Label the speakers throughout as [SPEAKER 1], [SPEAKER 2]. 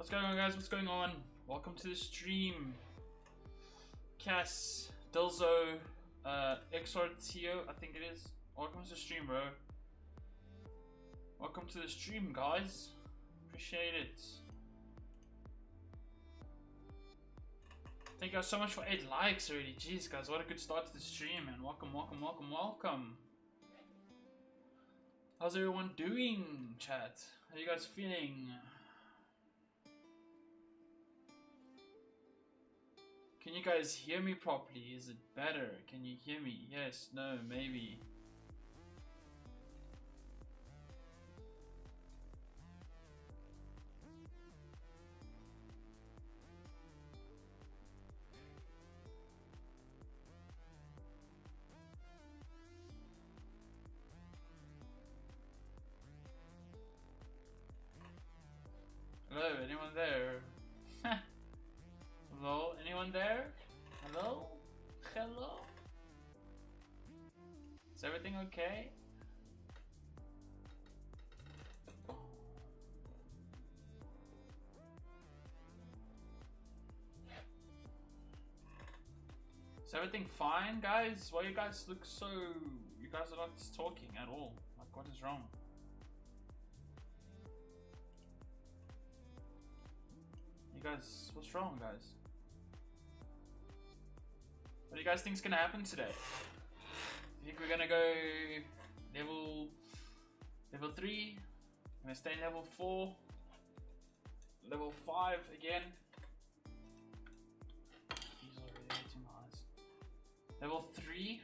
[SPEAKER 1] What's going on, guys? What's going on? Welcome to the stream. Cass, Delzo, XRTO, I think it is. Welcome to the stream, bro. Welcome to the stream, guys. Appreciate it. Thank you guys so much for 8 likes already. Jeez, guys, what a good start to the stream, man. Welcome, welcome, welcome, welcome. How's everyone doing, chat? How are you guys feeling? Can you guys hear me properly? Is it better? Can you hear me? Yes, no, maybe. Hello, anyone there? Hello, anyone there? Hello? Hello? Is everything okay? Is everything fine, guys? Why you guys look so... You guys are not talking at all. Like, what is wrong? You guys, what's wrong, guys? What do you guys think is gonna happen today? You think we're gonna go level 3? Gonna stay level 4? Level 5 again? He's already hitting my eyes. Level 3?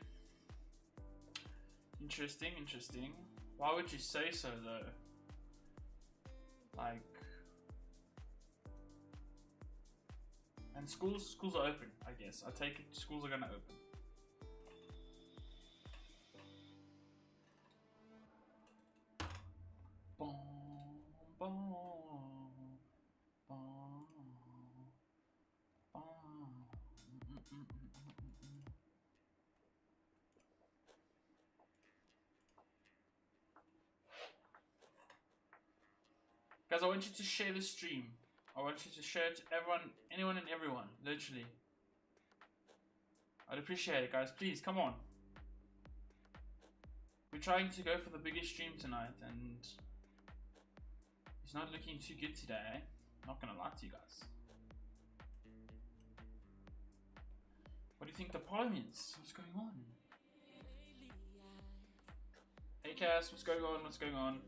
[SPEAKER 1] Interesting, interesting. Why would you say so though? Like, and schools are open, I guess. I take it schools are gonna open. Guys, I want you to share the stream. I want you to share it to everyone, anyone and everyone, literally. I'd appreciate it, guys. Please, come on. We're trying to go for the biggest stream tonight, and it's not looking too good today, eh? Not gonna lie to you guys. What do you think the problem is? What's going on? Hey, Cass, what's going on? What's going on?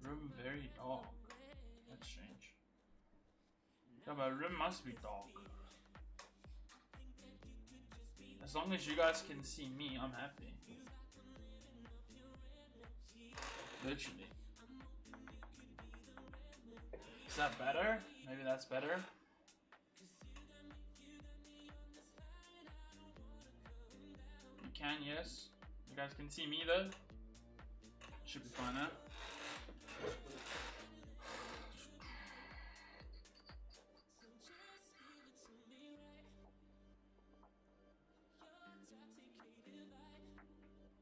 [SPEAKER 1] Room very dark. That's strange. Yeah, my room must be dark. As long as you guys can see me, I'm happy. Literally. Is that better? Maybe that's better. You can, yes. You guys can see me though. Should be fine now.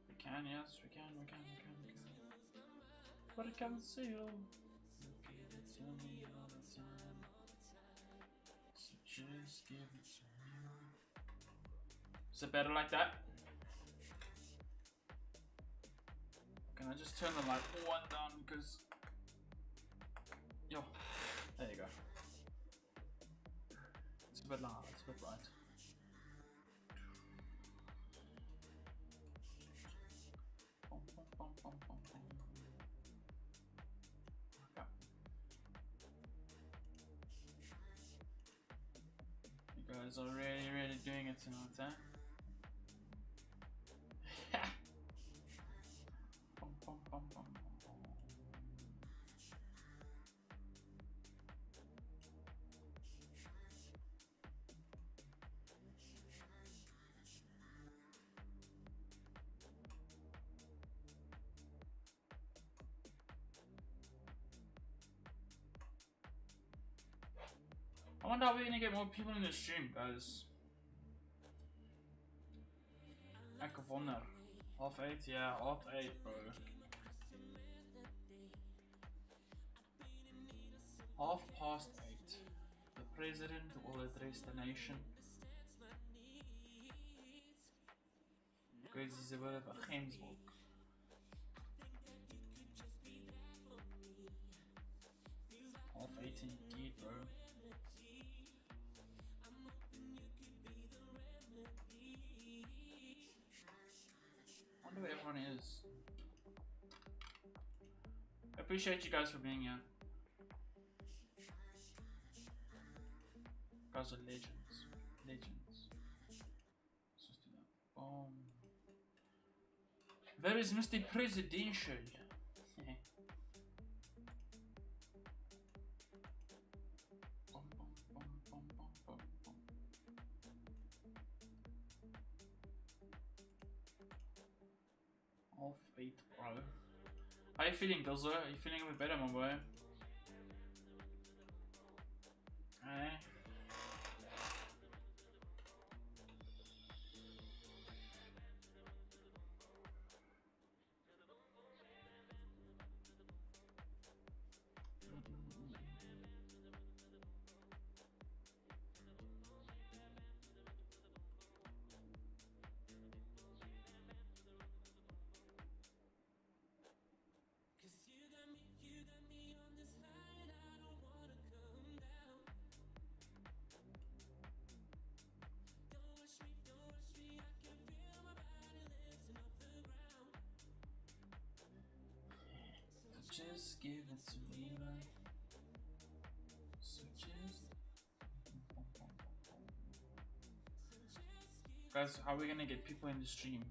[SPEAKER 1] We can, yes, we can. But I can't see you. So just give it to me. Is it better like that? Can I just turn the light one down because... Yo, there you go. It's a bit loud, it's a bit bright. Okay. You guys are really doing it tonight, huh? I wonder how we're gonna get more people in the stream, guys. Ek wonder. Half 8, yeah, half 8, bro. Half past 8. The president will address the nation. Because he's a bit of a gemsbok. Half 8 indeed, bro. I wonder where everyone is. I appreciate you guys for being here. You guys are legends. Legends. Let's just do that. Where is Mr. Presidential? Half 8, bro. How you feeling, Gilzer? Are you feeling a bit better, my boy? Eh? Just give it to me, man. So just... Guys, how are we gonna get people in the stream?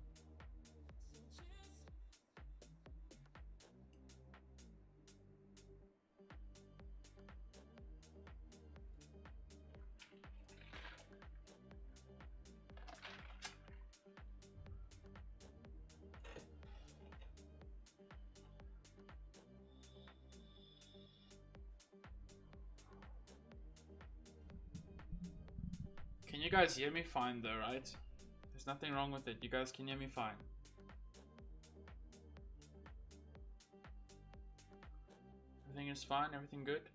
[SPEAKER 1] Can you guys hear me fine though, right? There's nothing wrong with it. You guys can hear me fine. Everything is fine? Everything good?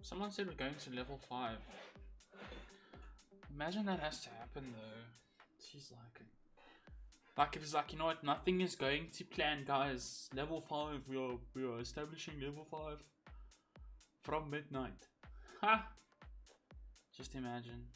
[SPEAKER 1] Someone said we're going to level 5. Imagine that has to happen though. She's like it is like, you know what, nothing is going to plan, guys. Level 5, we are establishing level 5 from midnight. Ha! Just imagine.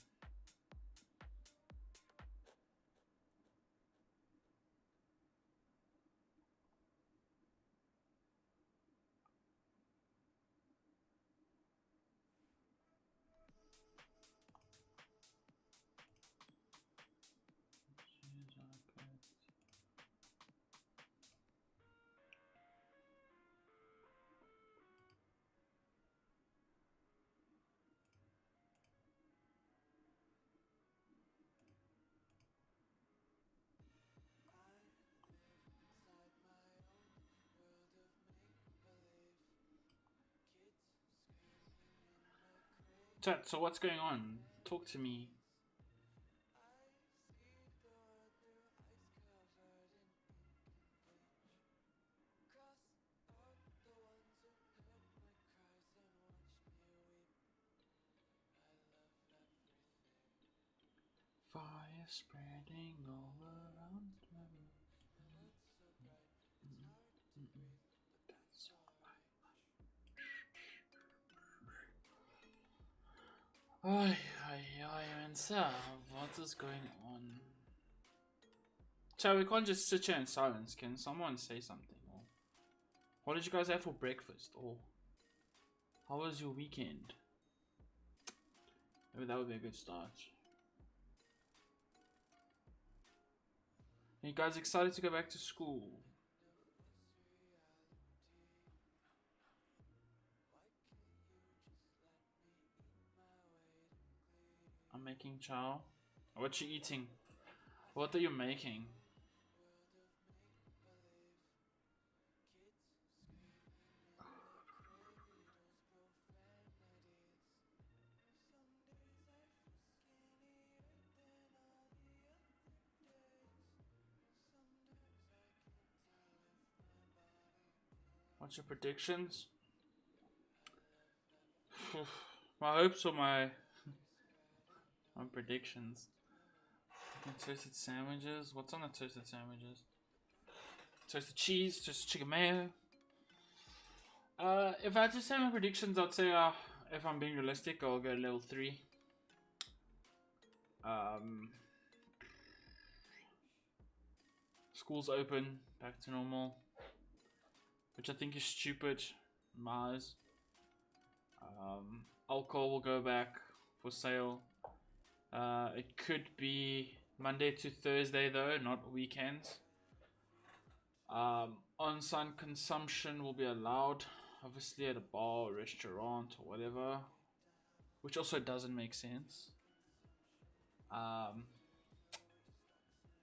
[SPEAKER 1] Chat, so what's going on? Talk to me. Fire spreading all around me. That's alright. And so, what is going on? So we can't just sit here in silence. Can someone say something? Or what did you guys have for breakfast? Or how was your weekend? Maybe that would be a good start. Are you guys excited to go back to school? Making chow. What you eating? What are you making? What's your predictions? My hopes or my predictions. Toasted sandwiches. What's on the toasted sandwiches? Toasted cheese, toasted chicken mayo. If I had to say my predictions, I'd say if I'm being realistic, I'll go level 3. School's open, back to normal, which I think is stupid in my eyes. Alcohol will go back for sale. It could be Monday to Thursday though, not weekends. On-site consumption will be allowed, obviously at a bar or restaurant or whatever, which also doesn't make sense. I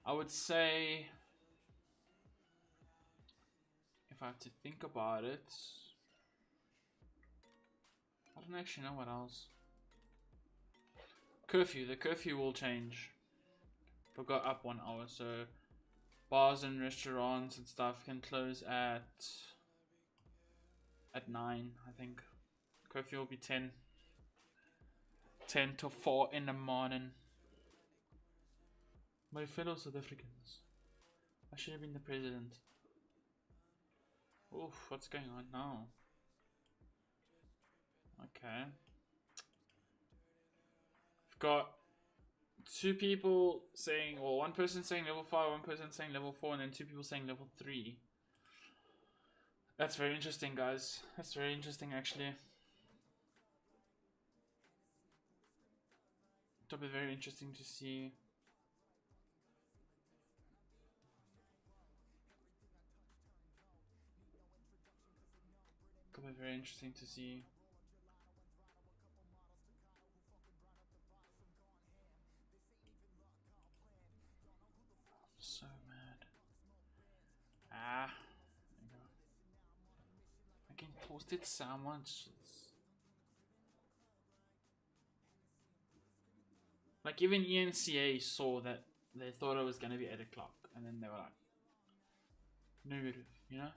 [SPEAKER 1] would say, if I have to think about it, I don't actually know what else. Curfew. The curfew will change. It'll go up 1 hour, so bars and restaurants and stuff can close at 9, I think. Curfew will be 10 to 4 in the morning. My fellow South Africans, I should have been the president. Oof, what's going on now? Okay. I've got 2 people saying, well, 1 person saying level 5, 1 person saying level 4, and then 2 people saying level 3. That's very interesting, guys. That's very interesting, actually. It'll be very interesting to see. It'll be very interesting to see. So mad. Ah. There you go. Making toasted sandwiches. Like, even ENCA saw that they thought it was gonna be 8 o'clock, and then they were like, negative, you know?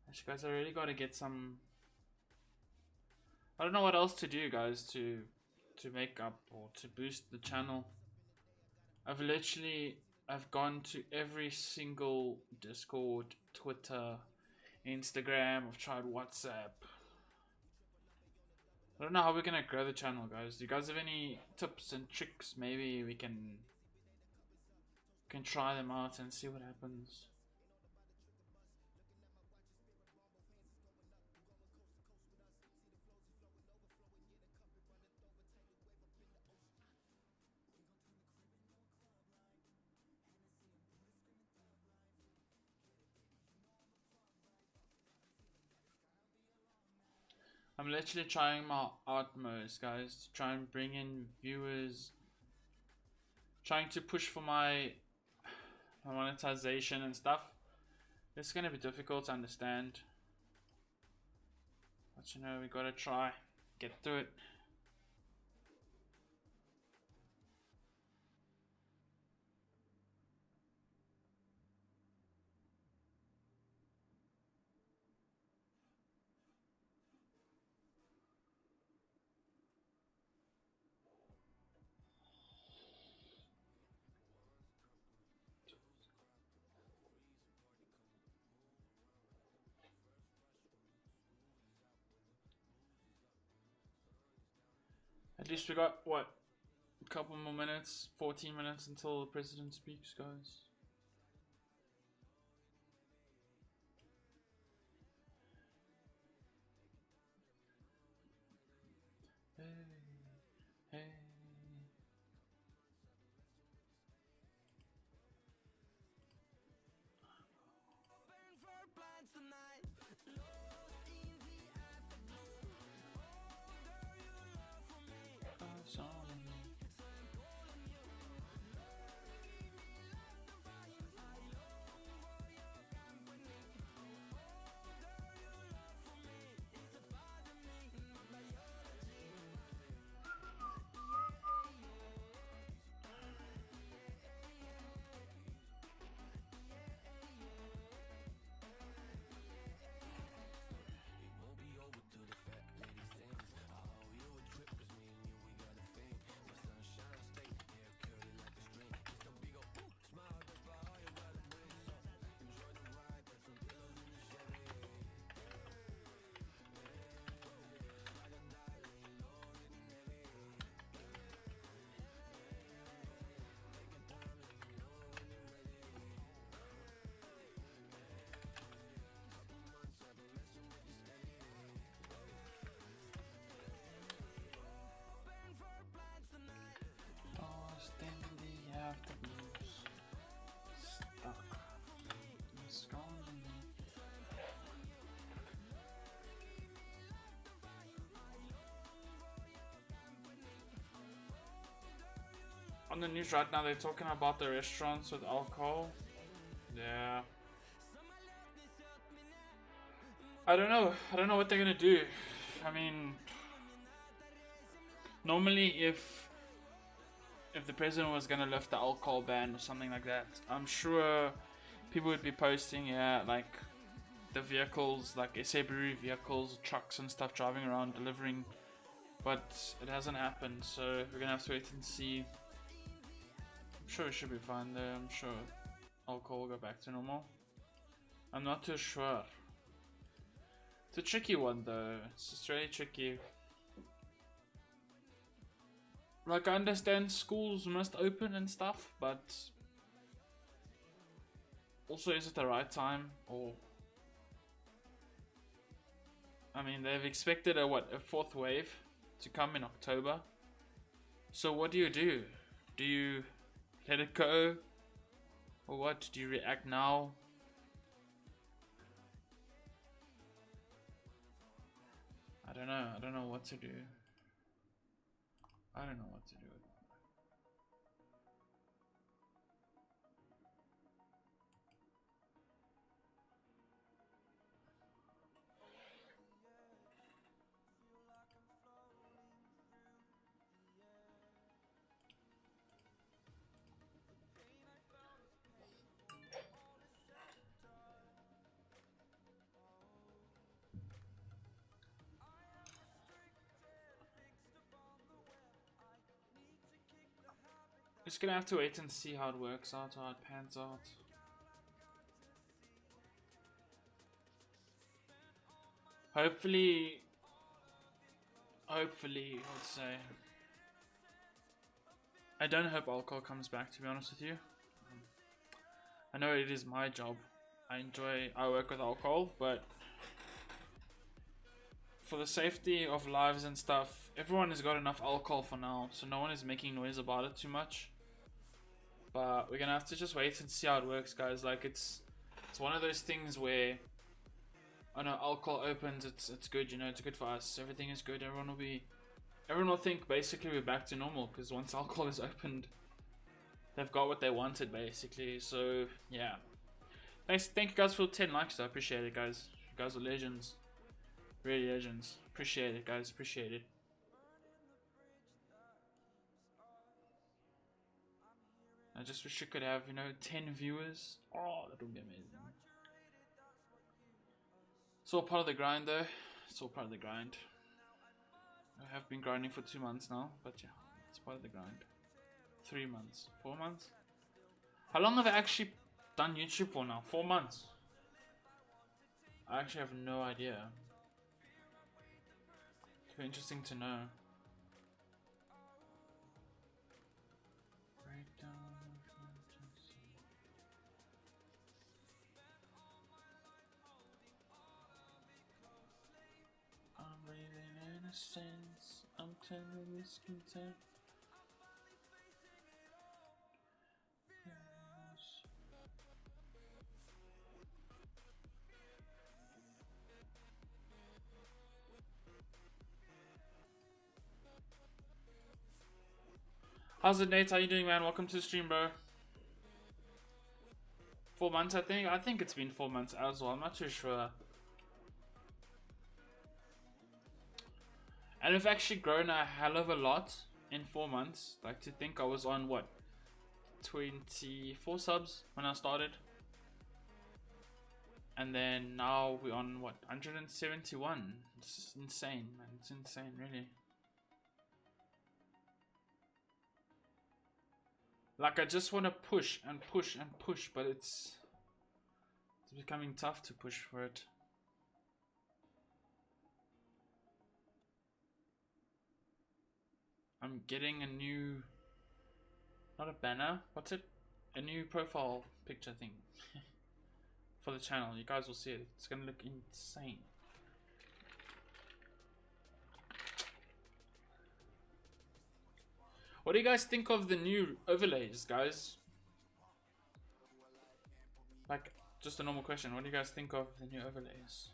[SPEAKER 1] Actually, guys, I really gotta get some. I don't know what else to do, guys, to make up or to boost the channel. I've gone to every single Discord, Twitter, Instagram. I've tried WhatsApp. I don't know how we're gonna grow the channel, guys. Do you guys have any tips and tricks? Maybe we can try them out and see what happens. I'm literally trying my utmost, guys, to try and bring in viewers. Trying to push for my monetization and stuff. It's gonna be difficult to understand. But you know, we gotta try. Get through it. At least we got, what, a couple more minutes, 14 minutes until the president speaks, guys. Hey, hey. On the news right now, they're talking about the restaurants with alcohol. Yeah. I don't know. I don't know what they're gonna do. I mean, normally if the president was gonna lift the alcohol ban or something like that, I'm sure people would be posting, yeah, like the vehicles, like SA Brewery vehicles, trucks and stuff driving around delivering, but it hasn't happened, so we're gonna have to wait and see. I'm sure it should be fine there. I'm sure alcohol will go back to normal. I'm not too sure. It's a tricky one though. It's just really tricky. Like, I understand schools must open and stuff, but also, is it the right time? Or, I mean, they've expected a fourth wave to come in October. So what do? Do you let it go? Or what? Do you react now? I don't know. I don't know what to do. I don't know what to do. Just gonna have to wait and see how it works out, how it pans out. Hopefully, I'd say. I don't hope alcohol comes back, to be honest with you. I know it is my job. I work with alcohol, but for the safety of lives and stuff, everyone has got enough alcohol for now, so no one is making noise about it too much. But we're gonna have to just wait and see how it works, guys. Like, it's one of those things where, I know alcohol opens, it's good, you know, it's good for us. Everything is good. Everyone will think basically we're back to normal, because once alcohol is opened, they've got what they wanted basically. So yeah. Thank you guys for 10 likes though. I appreciate it, guys. You guys are legends. Really legends. Appreciate it, guys. Appreciate it. I just wish you could have, you know, 10 viewers. Oh, that would be amazing. It's all part of the grind though. It's all part of the grind. I have been grinding for 2 months now, but yeah, it's part of the grind. 3 months. 4 months? How long have I actually done YouTube for now? 4 months. I actually have no idea. Too interesting to know. I'm breathing innocence. I'm turning discontent. How's it, Nate? How you doing, man? Welcome to the stream, bro. 4 months, I think. I think it's been 4 months as well. I'm not too sure. And we've actually grown a hell of a lot in 4 months. Like, to think I was on, what, 24 subs when I started. And then now we're on, what, 171. It's insane, man. It's insane, really. Like, I just want to push and push and push, but it's becoming tough to push for it. I'm getting a new, not a banner, what's it? A new profile picture thing for the channel. You guys will see it. It's gonna look insane. What do you guys think of the new overlays, guys? Like, just a normal question. What do you guys think of the new overlays?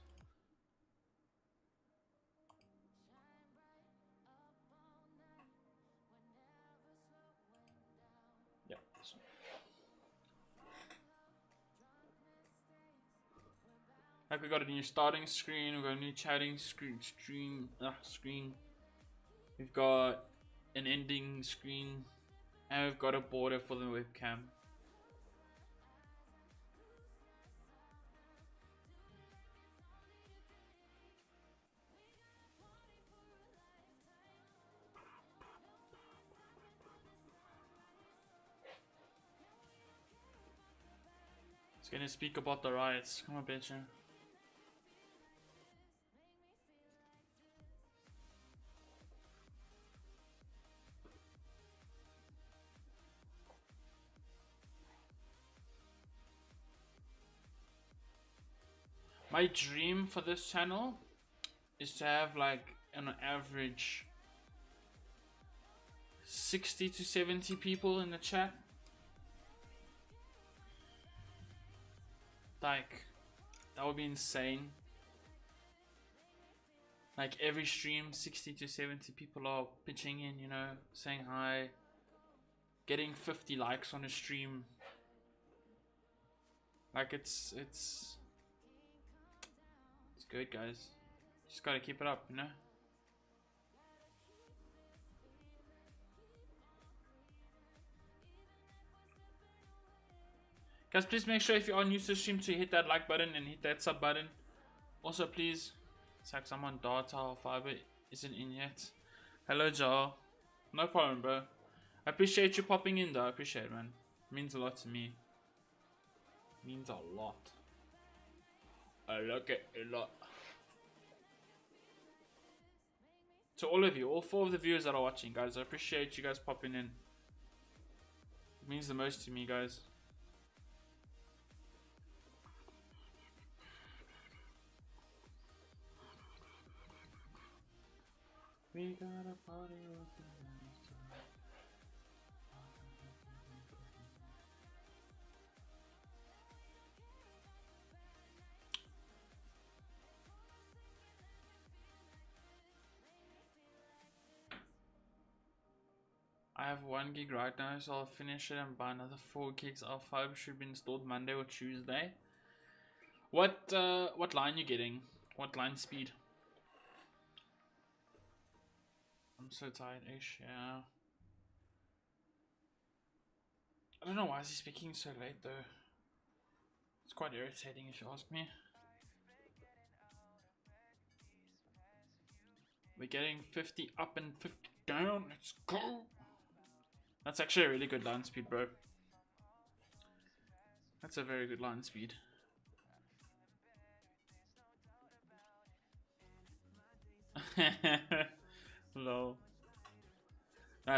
[SPEAKER 1] Like we got a new starting screen, we got a new chatting screen. We've got an ending screen, and we've got a border for the webcam. It's gonna speak about the riots. Come on, bitch. My dream for this channel is to have like an average 60 to 70 people in the chat. Like, that would be insane. Like every stream 60 to 70 people are pitching in, you know, saying hi, getting 50 likes on a stream. Like it's good, guys. Just gotta keep it up, you know. Guys, please make sure if you are new to the stream to hit that like button and hit that sub button. Also, please, it's like someone data or fiber isn't in yet. Hello, Joe. No problem, bro. I appreciate you popping in, though. I appreciate it, man. It means a lot to me. It means a lot. I like it a lot. To all of you, all 4 of the viewers that are watching, guys, I appreciate you guys popping in. It means the most to me, guys. We got a party with the I have 1 gig right now, so I'll finish it and buy another 4 gigs. R5 should be installed Monday or Tuesday. What line you getting? What line speed? I'm so tired, ish, yeah. I don't know why is he speaking so late though. It's quite irritating if you ask me. We're getting 50 up and 50 down. Let's go. That's actually a really good line speed, bro. That's a very good line speed. Lol.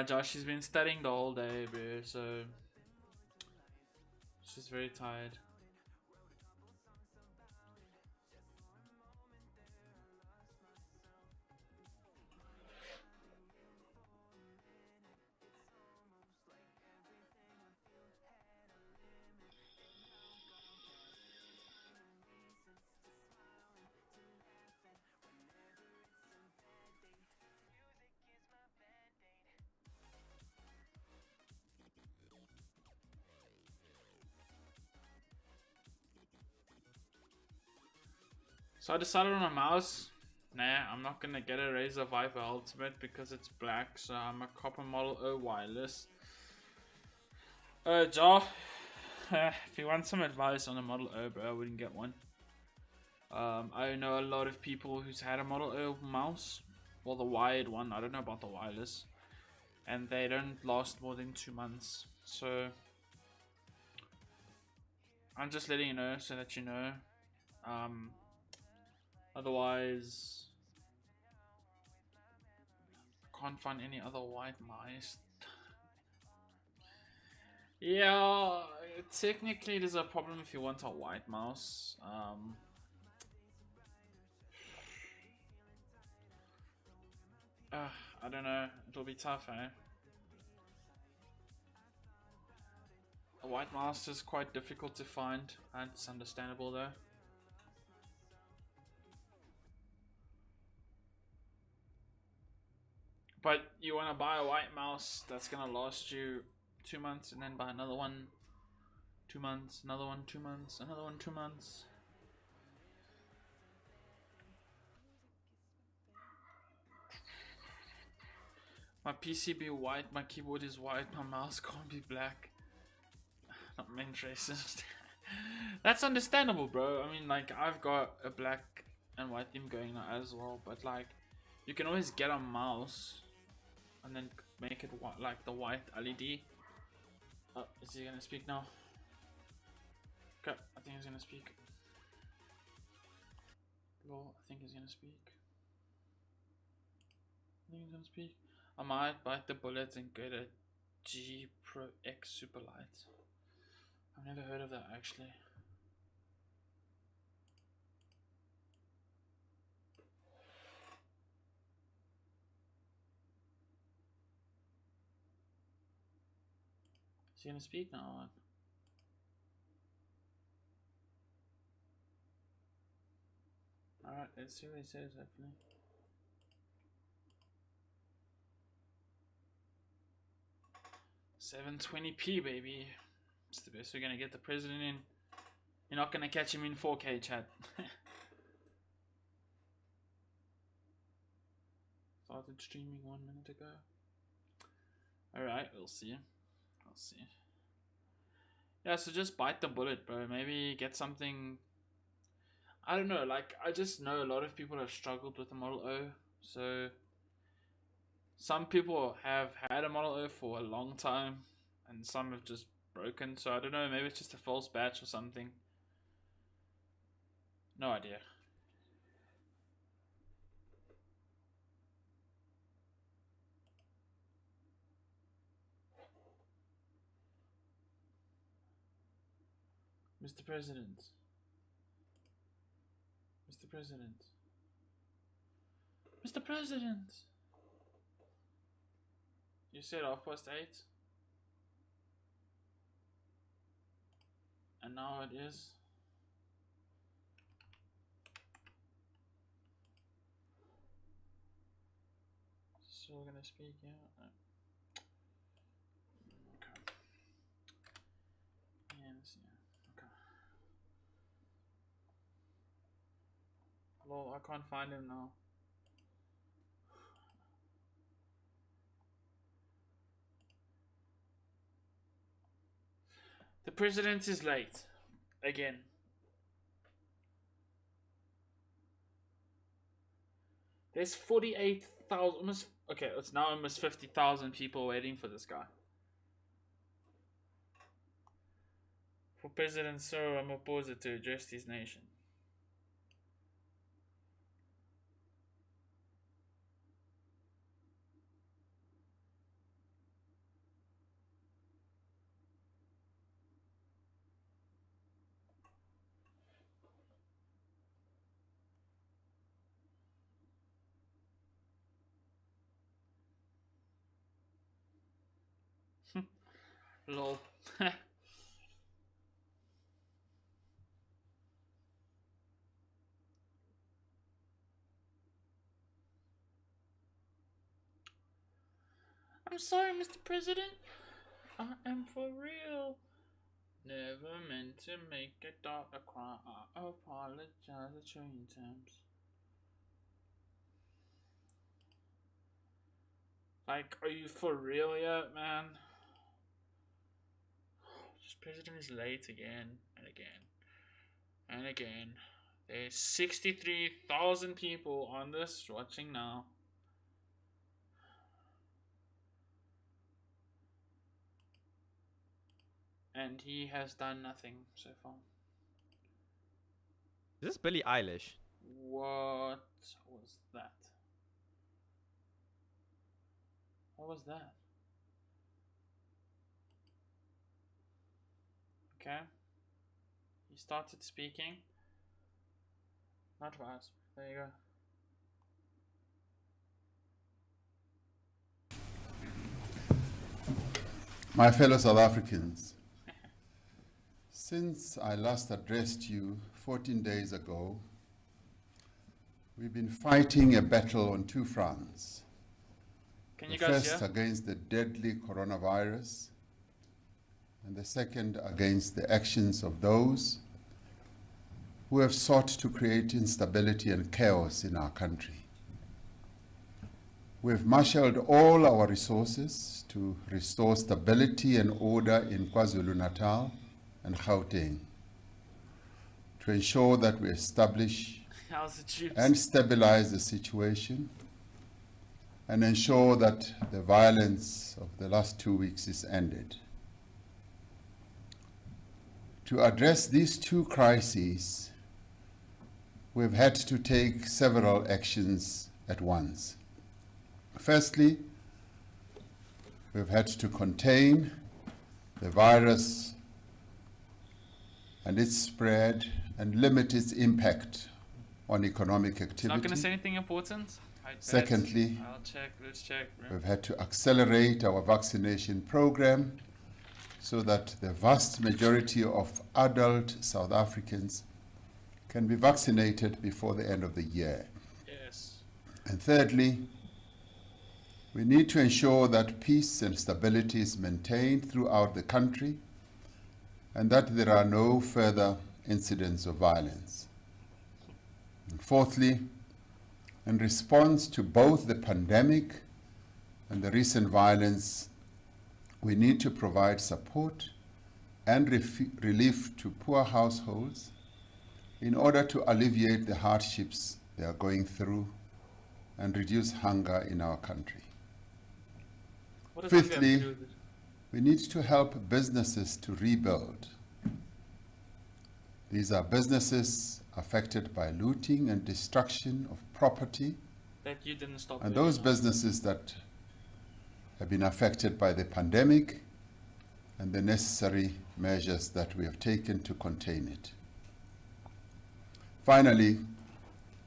[SPEAKER 1] Josh, she's been studying the whole day, bro, so she's very tired. So I decided on a mouse. Nah, I'm not gonna get a Razer Viper Ultimate because it's black, so I'm a copper Model O wireless. Joe, if you want some advice on a Model O, bro, I wouldn't get one. I know a lot of people who's had a Model O mouse, well, the wired one. I don't know about the wireless, and they don't last more than 2 months. So I'm just letting you know so that you know. Otherwise, I can't find any other white mice. Yeah, technically it is a problem if you want a white mouse. I don't know, it'll be tough, eh? A white mouse is quite difficult to find, and it's understandable though. But you want to buy a white mouse that's gonna last you 2 months, and then buy another one 2 months, another one 2 months, another one 2 months. My PC be white, my keyboard is white, my mouse can't be black. Not meant racist. That's understandable, bro. I mean, like, I've got a black and white theme going now as well, but like, you can always get a mouse and then make it like the white LED. Oh, is he gonna speak now? Okay, I think he's gonna speak. Well, I think he's gonna speak. I think he's gonna speak. I might bite the bullet and get a G Pro X Super Light. I've never heard of that actually. Is he gonna speak now? Alright, let's see what he says hopefully. $720p baby. It's the best we're gonna get the president in. You're not gonna catch him in 4K, chat. Started streaming 1 minute ago. Alright, we'll see. I'll see. Yeah, so just bite the bullet, bro. Maybe get something. I don't know, like, I just know a lot of people have struggled with the Model O. So some people have had a Model O for a long time, and some have just broken. So I don't know, maybe it's just a false batch or something. No idea. Mr. President. Mr. President. Mr. President! You said 8:30? And now it is. So we're gonna speak, yeah? Okay. Yes, yeah. Okay. Well, I can't find him now. The president is late. Again. There's 48,000, almost, okay, it's now almost 50,000 people waiting for this guy. For President Cyril Ramaphosa to address his nation. Lol. I'm sorry, Mr. President. I am for real. Never meant to make a daughter cry. I apologize a trillion times. Like, are you for real yet, man? This president is late again and again and again. There's 63,000 people on this watching now. And he has done nothing so far.
[SPEAKER 2] Is this Billie Eilish?
[SPEAKER 1] What was that? What was that? Okay. He started speaking. Not fast. There you go.
[SPEAKER 3] My fellow South Africans, since I last addressed you 14 days ago, we've been fighting a battle on two fronts.
[SPEAKER 1] Can you
[SPEAKER 3] The
[SPEAKER 1] guys
[SPEAKER 3] first
[SPEAKER 1] hear?
[SPEAKER 3] against the deadly coronavirus, and the second against the actions of those who have sought to create instability and chaos in our country. We've marshaled all our resources to restore stability and order in KwaZulu-Natal and Gauteng, to ensure that we establish
[SPEAKER 1] How's the troops?
[SPEAKER 3] and stabilize the situation and ensure that the violence of the last 2 weeks is ended. To address these two crises, we've had to take several actions at once. Firstly, we've had to contain the virus and its spread and limit its impact on economic activity.
[SPEAKER 1] Not going to say anything important?
[SPEAKER 3] Secondly,
[SPEAKER 1] I'll check, let's check. Bro.
[SPEAKER 3] we've had to accelerate our vaccination program so that the vast majority of adult South Africans can be vaccinated before the end of the year.
[SPEAKER 1] Yes.
[SPEAKER 3] And thirdly, we need to ensure that peace and stability is maintained throughout the country and that there are no further incidents of violence. And fourthly, in response to both the pandemic and the recent violence, we need to provide support and relief to poor households in order to alleviate the hardships they are going through and reduce hunger in our country.
[SPEAKER 1] What does that have to
[SPEAKER 3] Fifthly,
[SPEAKER 1] do with it?
[SPEAKER 3] we need to help businesses to rebuild. These are businesses affected by looting and destruction of property,
[SPEAKER 1] That you didn't stop.
[SPEAKER 3] and
[SPEAKER 1] doing
[SPEAKER 3] those
[SPEAKER 1] it.
[SPEAKER 3] businesses that have been affected by the pandemic and the necessary measures that we have taken to contain it. Finally,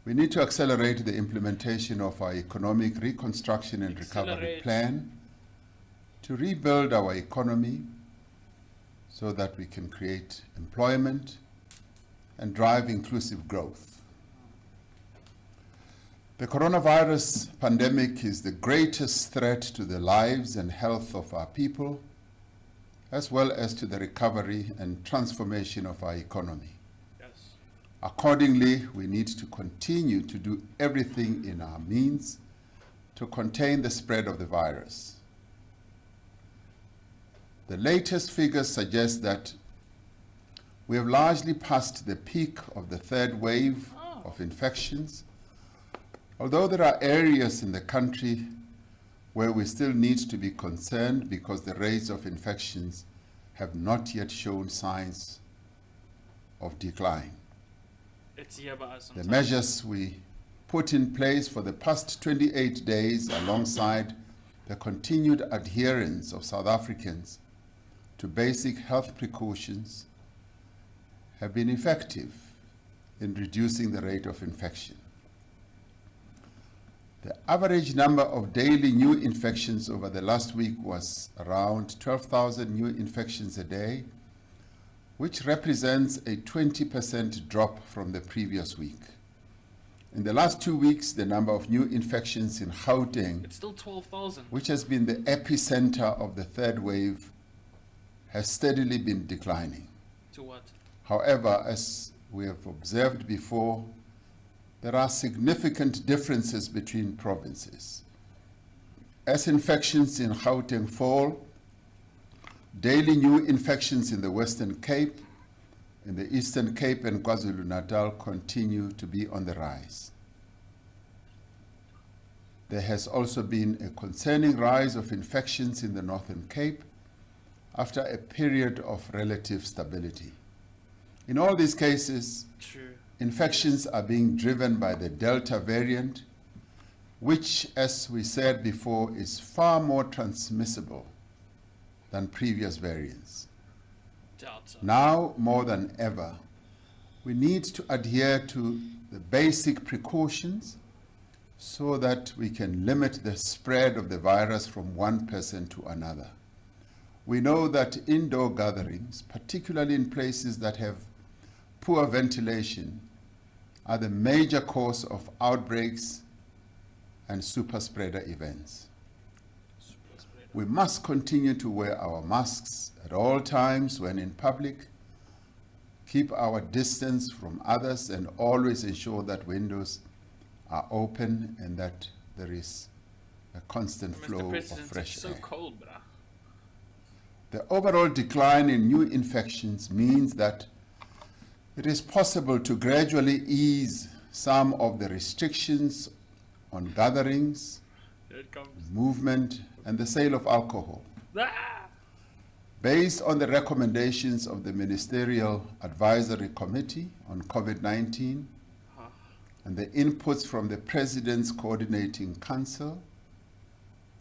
[SPEAKER 3] we need to accelerate the implementation of our economic reconstruction and recovery
[SPEAKER 1] Accelerate.
[SPEAKER 3] plan to rebuild our economy so that we can create employment and drive inclusive growth. The coronavirus pandemic is the greatest threat to the lives and health of our people, as well as to the recovery and transformation of our economy.
[SPEAKER 1] Yes.
[SPEAKER 3] Accordingly, we need to continue to do everything in our means to contain the spread of the virus. The latest figures suggest that we have largely passed the peak of the third wave of infections, although there are areas in the country where we still need to be concerned because the rates of infections have not yet shown signs of decline.
[SPEAKER 1] It's here by us
[SPEAKER 3] The
[SPEAKER 1] sometimes.
[SPEAKER 3] measures we put in place for the past 28 days, alongside the continued adherence of South Africans to basic health precautions, have been effective in reducing the rate of infection. The average number of daily new infections over the last week was around 12,000 new infections a day, which represents a 20% drop from the previous week. In the last 2 weeks, the number of new infections in Gauteng,
[SPEAKER 1] It's still 12,000.
[SPEAKER 3] which has been the epicenter of the third wave, has steadily been declining.
[SPEAKER 1] To what?
[SPEAKER 3] However, as we have observed before, there are significant differences between provinces. As infections in Gauteng fall, daily new infections in the Western Cape, in the Eastern Cape and KwaZulu-Natal continue to be on the rise. There has also been a concerning rise of infections in the Northern Cape after a period of relative stability. In all these cases,
[SPEAKER 1] True.
[SPEAKER 3] infections are being driven by the Delta variant, which, as we said before, is far more transmissible than previous variants.
[SPEAKER 1] Delta.
[SPEAKER 3] Now, more than ever, we need to adhere to the basic precautions so that we can limit the spread of the virus from one person to another. We know that indoor gatherings, particularly in places that have poor ventilation, are the major cause of outbreaks and super spreader events.
[SPEAKER 1] Super spreader.
[SPEAKER 3] We must continue to wear our masks at all times when in public, keep our distance from others, and always ensure that windows are open and that there is a constant flow of fresh
[SPEAKER 1] it's so
[SPEAKER 3] air.
[SPEAKER 1] cold, bruh.
[SPEAKER 3] The overall decline in new infections means that it is possible to gradually ease some of the restrictions on gatherings,
[SPEAKER 1] Here it comes.
[SPEAKER 3] movement, and the sale of alcohol.
[SPEAKER 1] Ah!
[SPEAKER 3] Based on the recommendations of the Ministerial Advisory Committee on COVID-19 and the inputs from the President's Coordinating Council,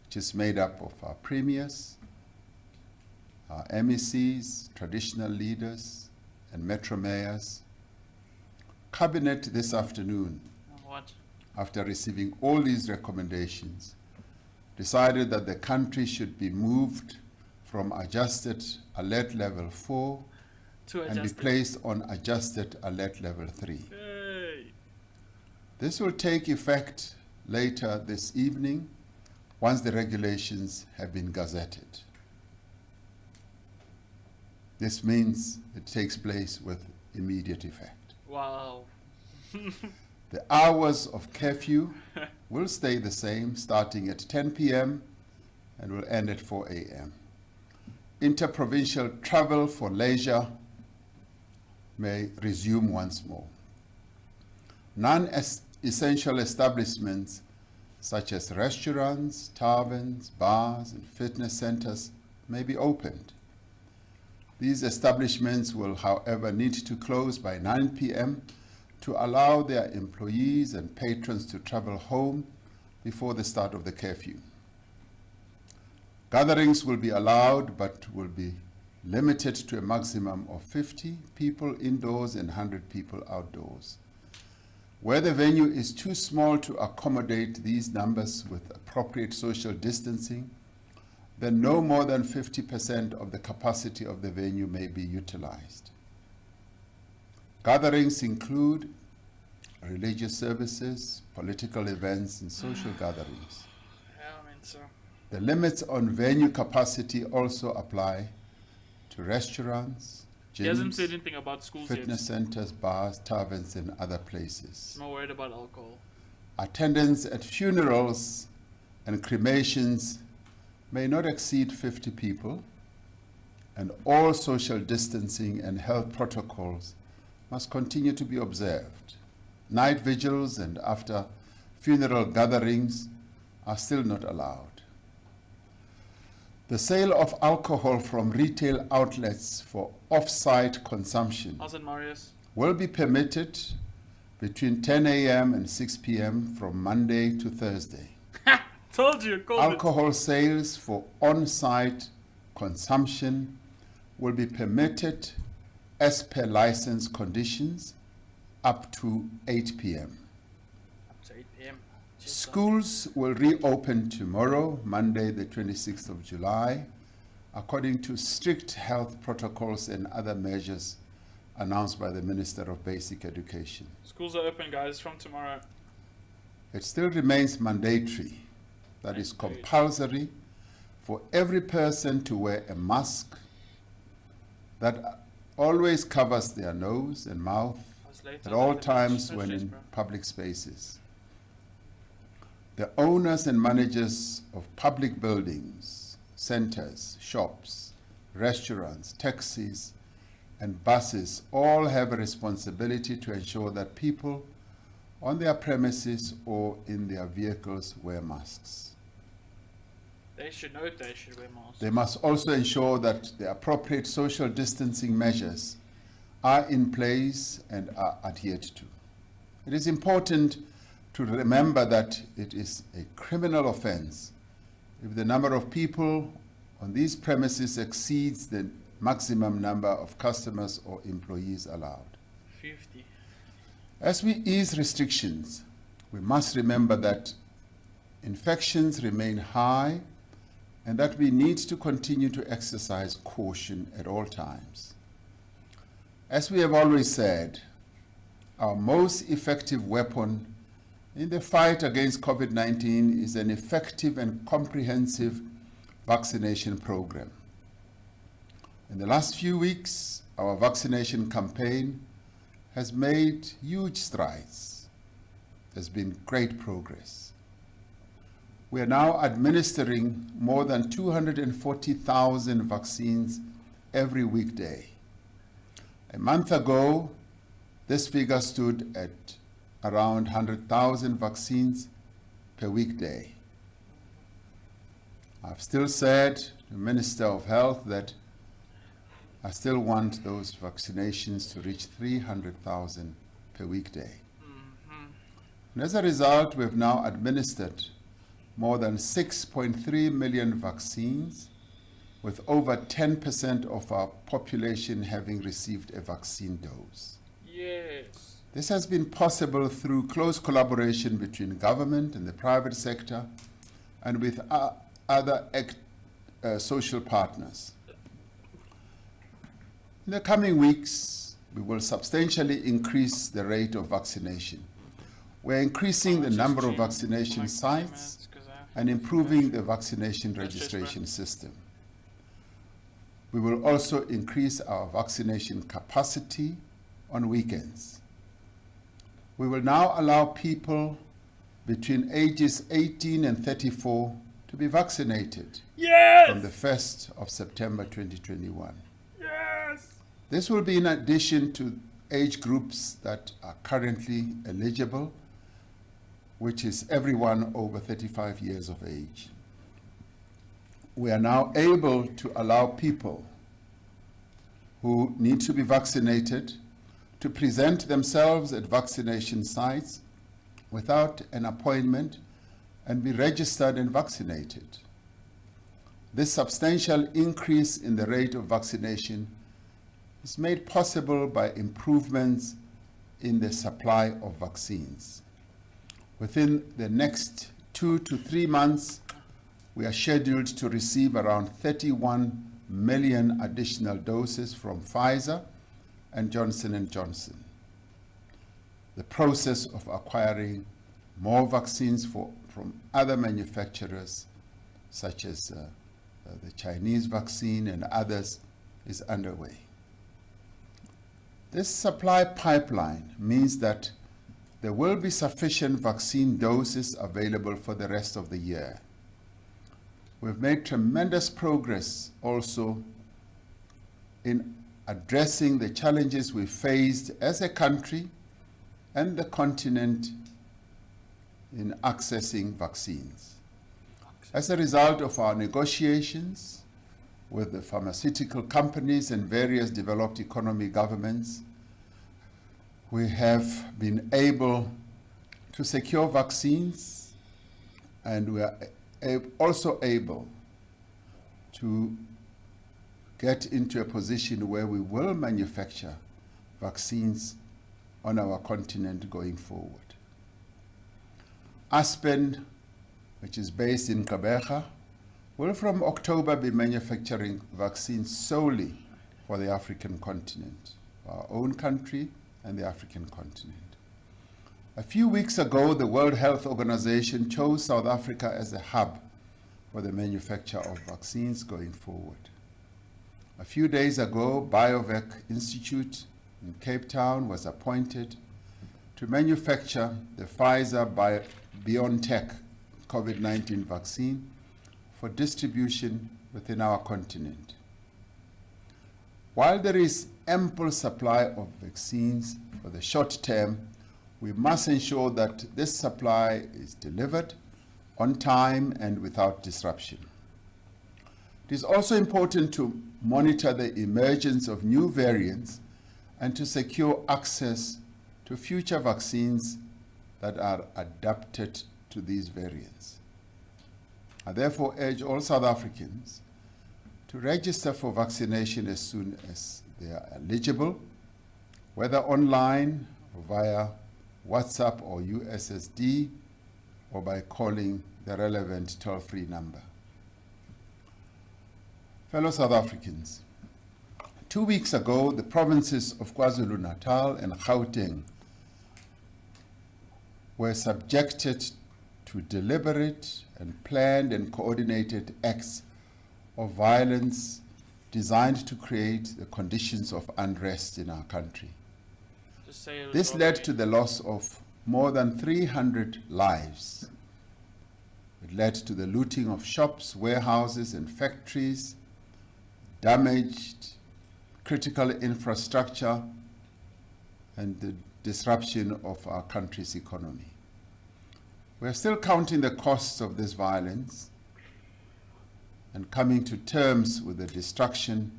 [SPEAKER 3] which is made up of our premiers, our MECs, traditional leaders, and metro mayors, Cabinet this afternoon,
[SPEAKER 1] What?
[SPEAKER 3] after receiving all these recommendations, decided that the country should be moved from adjusted alert level 4 and be placed on adjusted alert level 3.
[SPEAKER 1] Hey.
[SPEAKER 3] This will take effect later this evening once the regulations have been gazetted. This means it takes place with immediate effect.
[SPEAKER 1] Wow.
[SPEAKER 3] The hours of curfew will stay the same, starting at 10 p.m. and will end at 4 a.m. Interprovincial travel for leisure may resume once more. Non-essential establishments such as restaurants, taverns, bars, and fitness centers may be opened. These establishments will, however, need to close by 9 p.m. to allow their employees and patrons to travel home before the start of the curfew. Gatherings will be allowed, but will be limited to a maximum of 50 people indoors and 100 people outdoors. Where the venue is too small to accommodate these numbers with appropriate social distancing, then no more than 50% of the capacity of the venue may be utilized. Gatherings include religious services, political events, and social gatherings.
[SPEAKER 1] Yeah, I mean, so.
[SPEAKER 3] The limits on venue capacity also apply to restaurants,
[SPEAKER 1] He hasn't
[SPEAKER 3] gyms,
[SPEAKER 1] said anything about schools
[SPEAKER 3] fitness
[SPEAKER 1] yet.
[SPEAKER 3] centers, bars, taverns, and other places.
[SPEAKER 1] I'm not worried about alcohol.
[SPEAKER 3] Attendance at funerals and cremations may not exceed 50 people, and all social distancing and health protocols must continue to be observed. Night vigils and after funeral gatherings are still not allowed. The sale of alcohol from retail outlets for off-site consumption
[SPEAKER 1] How's it, Marius?
[SPEAKER 3] will be permitted between 10 a.m. and 6 p.m. from Monday to Thursday.
[SPEAKER 1] Told you, called
[SPEAKER 3] Alcohol sales for on-site consumption will be permitted as per license conditions up to 8 p.m.
[SPEAKER 1] Up to 8 p.m.
[SPEAKER 3] Schools will reopen tomorrow, Monday the 26th of July, according to strict health protocols and other measures announced by the Minister of Basic Education.
[SPEAKER 1] Schools are open, guys, from tomorrow.
[SPEAKER 3] It still remains mandatory, that is compulsory, for every person to wear a mask that always covers their nose and mouth at all times when in public spaces. The owners and managers of public buildings, centers, shops, restaurants, taxis, and buses all have a responsibility to ensure that people on their premises or in their vehicles wear masks.
[SPEAKER 1] They should know they should wear masks.
[SPEAKER 3] They must also ensure that the appropriate social distancing measures are in place and are adhered to. It is important to remember that it is a criminal offense if the number of people on these premises exceeds the maximum number of customers or employees allowed.
[SPEAKER 1] 50.
[SPEAKER 3] As we ease restrictions, we must remember that infections remain high and that we need to continue to exercise caution at all times. As we have always said, our most effective weapon in the fight against COVID-19 is an effective and comprehensive vaccination program. In the last few weeks, our vaccination campaign has made huge strides. There's been great progress. We are now administering more than 240,000 vaccines every weekday. A month ago, this figure stood at around 100,000 vaccines per weekday. I've still said to the Minister of Health that I still want those vaccinations to reach 300,000 per weekday. And as a result, we've now administered more than 6.3 million vaccines, with over 10% of our population having received a vaccine dose.
[SPEAKER 1] Yes.
[SPEAKER 3] This has been possible through close collaboration between government and the private sector and with other social partners. In the coming weeks, we will substantially increase the rate of vaccination. We're increasing the number of vaccination sites and improving the vaccination registration system. We will also increase our vaccination capacity on weekends. We will now allow people between ages 18 and 34 to be vaccinated from the 1st of September 2021.
[SPEAKER 1] Yes.
[SPEAKER 3] This will be in addition to age groups that are currently eligible, which is everyone over 35 years of age. We are now able to allow people who need to be vaccinated to present themselves at vaccination sites without an appointment and be registered and vaccinated. This substantial increase in the rate of vaccination is made possible by improvements in the supply of vaccines. Within the next 2 to 3 months, we are scheduled to receive around 31 million additional doses from Pfizer and Johnson & Johnson. The process of acquiring more vaccines from other manufacturers, such as the Chinese vaccine and others, is underway. This supply pipeline means that there will be sufficient vaccine doses available for the rest of the year. We've made tremendous progress also in addressing the challenges we faced as a country and the continent in accessing vaccines. As a result of our negotiations with the pharmaceutical companies and various developed economy governments, we have been able to secure vaccines, and we are also able to get into a position where we will manufacture vaccines on our continent going forward. Aspen, which is based in Gqeberha, will from October be manufacturing vaccines solely for the African continent, our own country and the African continent. A few weeks ago, the World Health Organization chose South Africa as a hub for the manufacture of vaccines going forward. A few days ago, BioVac Institute in Cape Town was appointed to manufacture the Pfizer-BioNTech COVID-19 vaccine for distribution within our continent. While there is ample supply of vaccines for the short term, we must ensure that this supply is delivered on time and without disruption. It is also important to monitor the emergence of new variants and to secure access to future vaccines that are adapted to these variants. I therefore urge all South Africans to register for vaccination as soon as they are eligible, whether online or via WhatsApp or USSD, or by calling the relevant toll-free number. Fellow South Africans, 2 weeks ago, the provinces of KwaZulu-Natal and Gauteng were subjected to deliberate and planned and coordinated acts of violence designed to create the conditions of unrest in our country. This led to the loss of more than 300 lives. It led to the looting of shops, warehouses, and factories, damaged critical infrastructure, and the disruption of our country's economy. We are still counting the costs of this violence and coming to terms with the destruction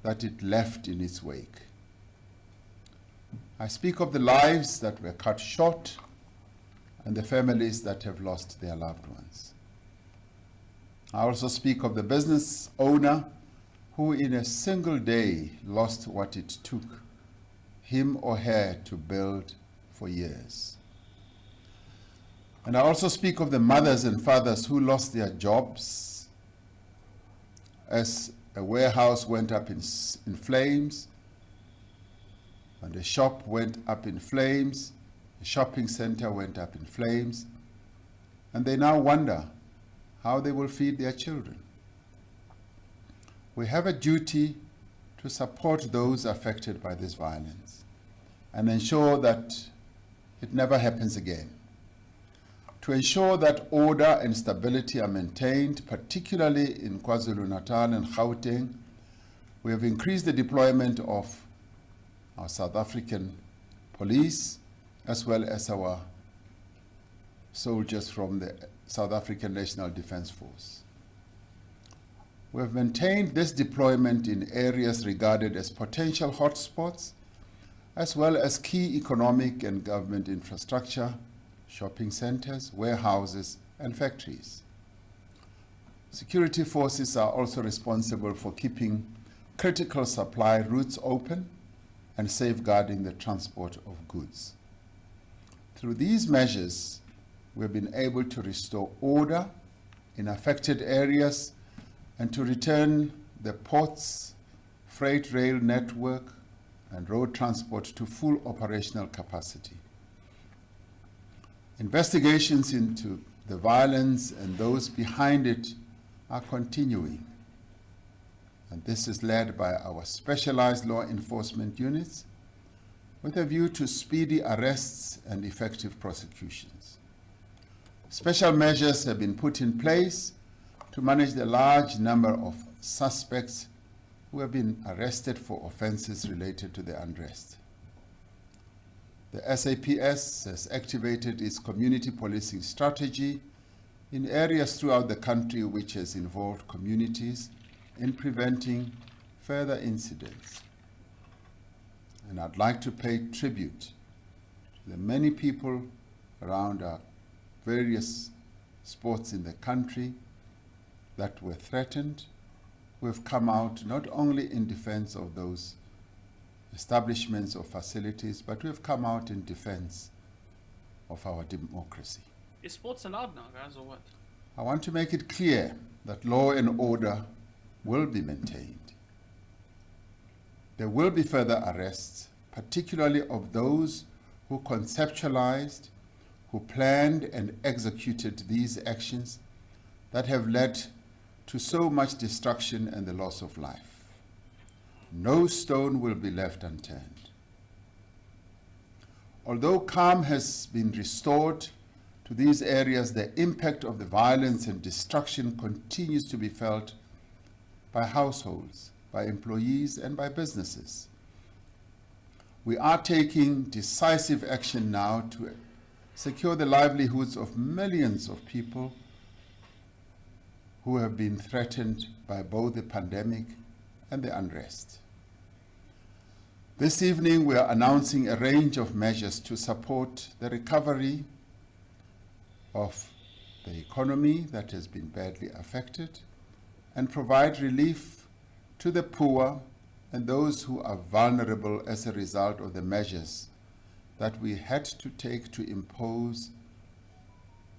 [SPEAKER 3] that it left in its wake. I speak of the lives that were cut short and the families that have lost their loved ones. I also speak of the business owner who in a single day lost what it took him or her to build for years. And I also speak of the mothers and fathers who lost their jobs as a warehouse went up in flames, and a shop went up in flames, a shopping center went up in flames, and they now wonder how they will feed their children. We have a duty to support those affected by this violence and ensure that it never happens again. To ensure that order and stability are maintained, particularly in KwaZulu-Natal and Gauteng, we have increased the deployment of our South African police as well as our soldiers from the South African National Defence Force. We have maintained this deployment in areas regarded as potential hotspots, as well as key economic and government infrastructure, shopping centers, warehouses, and factories. Security forces are also responsible for keeping critical supply routes open and safeguarding the transport of goods. Through these measures, we've been able to restore order in affected areas and to return the ports, freight rail network, and road transport to full operational capacity. Investigations into the violence and those behind it are continuing, and this is led by our specialized law enforcement units with a view to speedy arrests and effective prosecutions. Special measures have been put in place to manage the large number of suspects who have been arrested for offenses related to the unrest. The SAPS has activated its community policing strategy in areas throughout the country which has involved communities in preventing further incidents. And I'd like to pay tribute to the many people around our various sports in the country that were threatened, who have come out not only in defense of those establishments or facilities, but who have come out in defense of our democracy.
[SPEAKER 1] Is sports allowed now, guys, or what?
[SPEAKER 3] I want to make it clear that law and order will be maintained. There will be further arrests, particularly of those who conceptualized, who planned and executed these actions that have led to so much destruction and the loss of life. No stone will be left unturned. Although calm has been restored to these areas, the impact of the violence and destruction continues to be felt by households, by employees, and by businesses. We are taking decisive action now to secure the livelihoods of millions of people who have been threatened by both the pandemic and the unrest. This evening, we are announcing a range of measures to support the recovery of the economy that has been badly affected and provide relief to the poor and those who are vulnerable as a result of the measures that we had to take to impose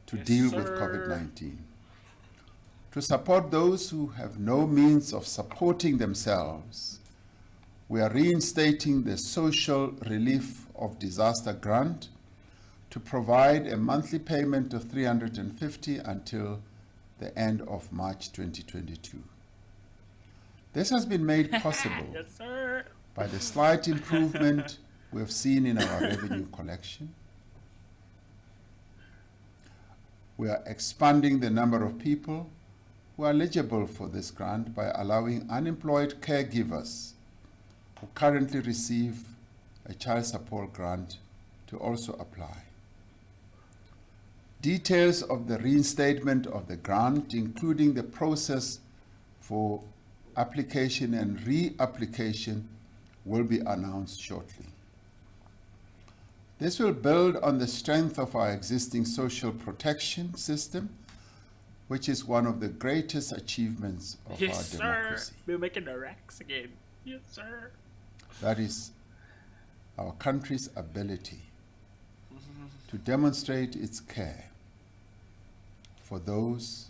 [SPEAKER 3] to deal with COVID-19. To support those who have no means of supporting themselves, we are reinstating the Social Relief of Disaster Grant to provide a monthly payment of $350 until the end of March 2022. This has been made possible
[SPEAKER 1] Yes, sir.
[SPEAKER 3] by the slight improvement we have seen in our revenue collection. We are expanding the number of people who are eligible for this grant by allowing unemployed caregivers who currently receive a child support grant to also apply. Details of the reinstatement of the grant, including the process for application and reapplication, will be announced shortly. This will build on the strength of our existing social protection system, which is one of the greatest achievements of our democracy.
[SPEAKER 1] We're making the racks again. Yes, sir.
[SPEAKER 3] That is our country's ability to demonstrate its care for those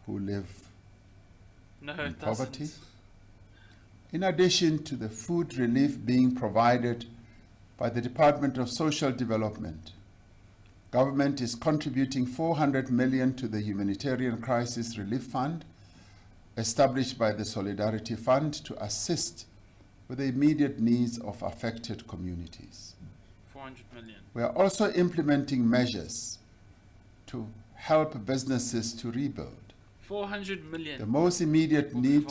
[SPEAKER 3] who live in poverty. In addition to the food relief being provided by the Department of Social Development, government is contributing 400 million to the Humanitarian Crisis Relief Fund established by the Solidarity Fund to assist with the immediate needs of affected communities.
[SPEAKER 1] 400 million.
[SPEAKER 3] We are also implementing measures to help businesses to rebuild.
[SPEAKER 1] 400 million.
[SPEAKER 3] The most immediate need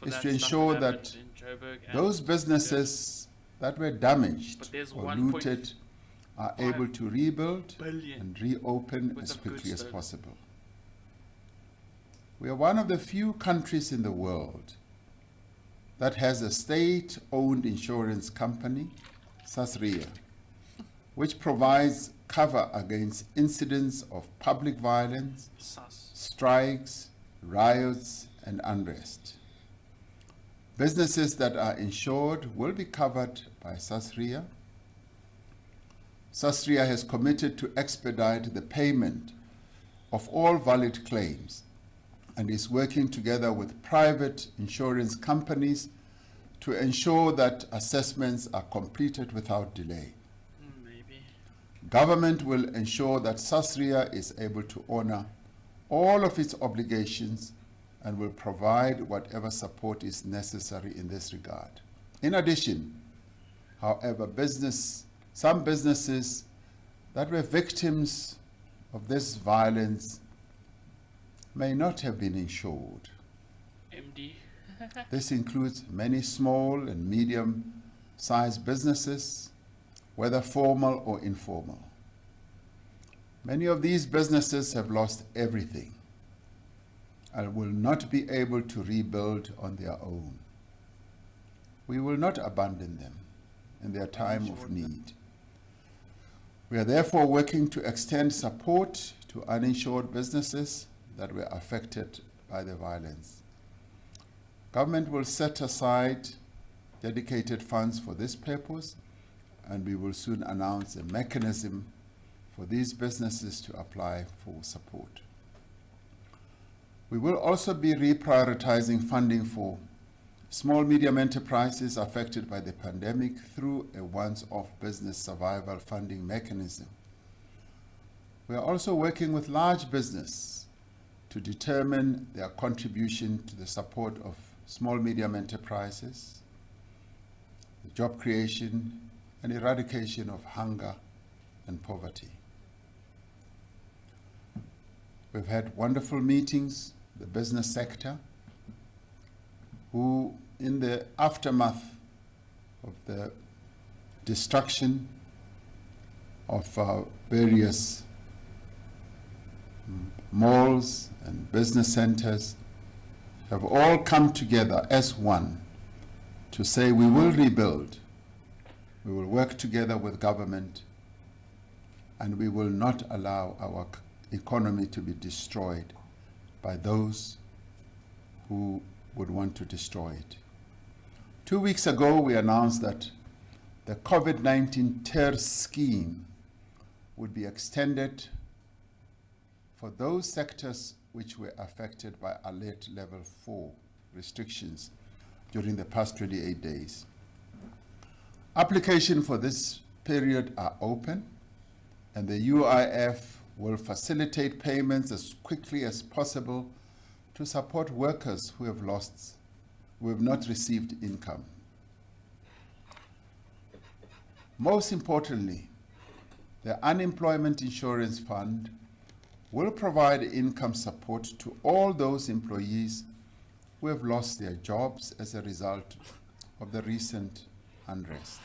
[SPEAKER 3] is to ensure that those
[SPEAKER 1] Joburg
[SPEAKER 3] businesses that were damaged or looted are able to rebuild and reopen as quickly as possible. We are one of the few countries in the world that has a state-owned insurance company, SASRIA, which provides cover against incidents of public violence, strikes, riots, and unrest. Businesses that are insured will be covered by SASRIA. SASRIA has committed to expedite the payment of all valid claims and is working together with private insurance companies to ensure that assessments are completed without delay. Government will ensure that SASRIA is able to honor all of its obligations and will provide whatever support is necessary in this regard. In addition, however, some businesses that were victims of this violence may not have been insured.
[SPEAKER 1] MD.
[SPEAKER 3] This includes many small and medium-sized businesses, whether formal or informal. Many of these businesses have lost everything and will not be able to rebuild on their own. We will not abandon them in their time of need. We are therefore working to extend support to uninsured businesses that were affected by the violence. Government will set aside dedicated funds for this purpose, and we will soon announce a mechanism for these businesses to apply for support. We will also be reprioritizing funding for small medium enterprises affected by the pandemic through a once-off business survival funding mechanism. We are also working with large business to determine their contribution to the support of small medium enterprises, job creation, and eradication of hunger and poverty. We've had wonderful meetings, the business sector, who in the aftermath of the destruction of various malls and business centers have all come together as one to say we will rebuild, we will work together with government, and we will not allow our economy to be destroyed by those who would want to destroy it. 2 weeks ago, we announced that the COVID-19 TERS scheme would be extended for those sectors which were affected by alert level 4 restrictions during the past 28 days. Applications for this period are open, and the UIF will facilitate payments as quickly as possible to support workers who have not received income. Most importantly, the Unemployment Insurance Fund will provide income support to all those employees who have lost their jobs as a result of the recent unrest.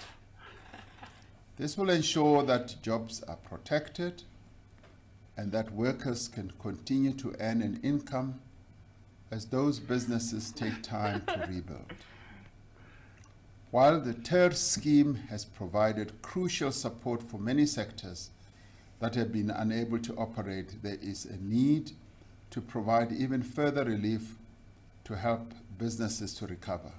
[SPEAKER 3] This will ensure that jobs are protected and that workers can continue to earn an income as those businesses take time to rebuild. While the TER scheme has provided crucial support for many sectors that have been unable to operate, there is a need to provide even further relief to help businesses to recover.